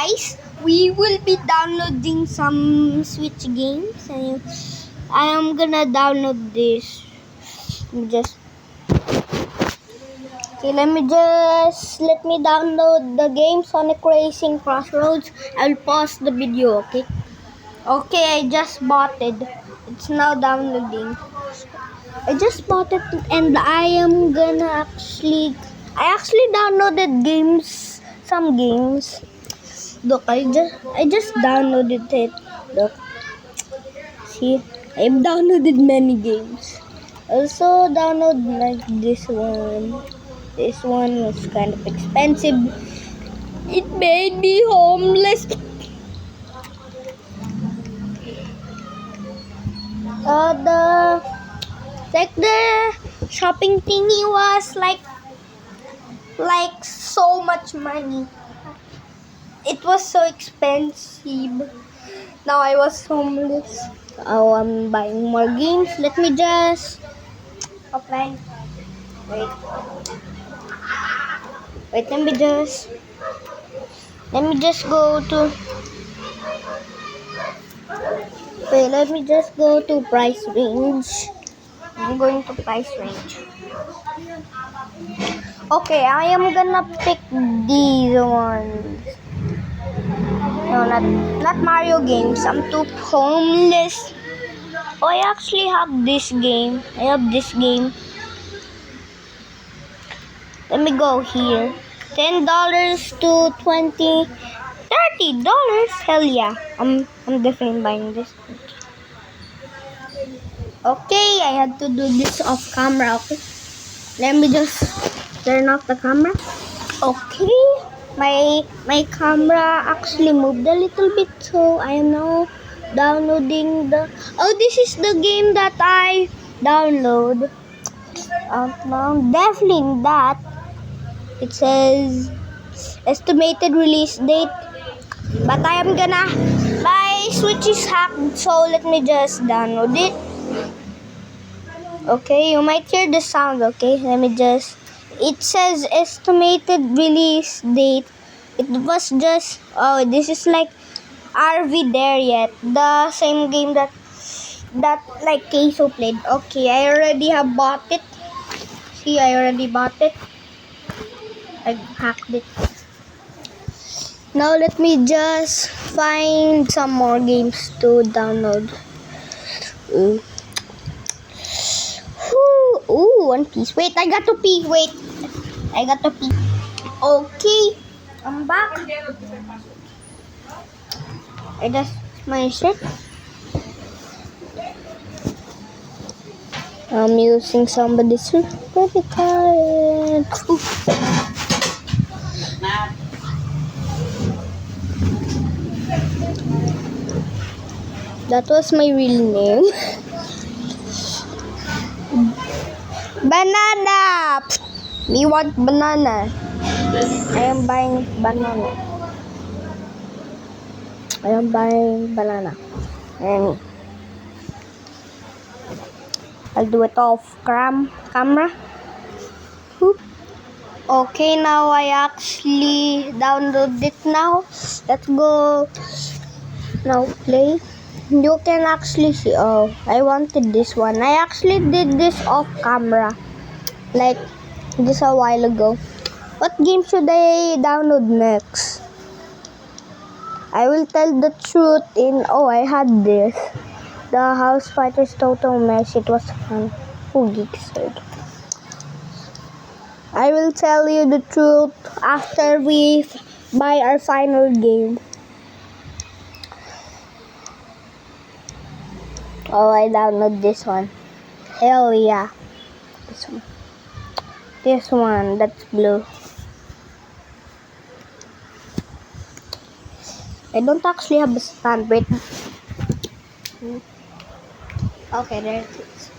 guys, we will be downloading some Switch games, and I am gonna download this. Let me download the game Sonic Racing Crossroads. I'll pause the video, okay? Okay, I just bought it. It's now downloading. I just bought it, and I actually downloaded some games. Look, I just downloaded it. Look, see, I've downloaded many games. Also download like this one. This one was kind of expensive. It made me homeless. The shopping thingy was like so much money. It was so expensive. Now I was homeless. Oh, I'm buying more games. Let me just offline. Wait. Let me just go to. Wait, let me just go to price range. I'm going to price range. Okay, I am gonna pick these ones. No, not Mario games. I'm too homeless. Oh, I actually have this game. Let me go here. $10 to $20, $30. Hell yeah! I'm definitely buying this. Okay, I had to do this off camera. Okay, let me just turn off the camera. Okay, my camera actually moved a little bit, so I am now downloading the. Oh, this is the game that I download. Now definitely that. It says estimated release date, but I am gonna. My Switch is hacked, so let me just download it. Okay, you might hear the sound. Okay, let me just. It says estimated release date. It was just. Oh, this is like RV there yet. The same game that like Queso played. Okay, I already have bought it. See, I already bought it. I hacked it. Now let me just find some more games to download. Ooh, One Piece. Wait, I got to pee. Okay, I'm back. I just my shirt. I'm using somebody's credit card. That was my real name. Banana! Me want banana. I am buying banana. And I'll do it off camera. Okay, now I actually downloaded it now. Let's go. Now play. You can actually see. Oh, I wanted this one. I actually did this off camera, like just a while ago. What game should I download next? I will tell the truth I had this. The House Fighters Total Mesh. It was fun. Who geeks it? I will tell you the truth after we buy our final game. Oh, I download this one. Hell yeah. This one, that's blue. I don't actually have a stand. Wait. Okay, there it is.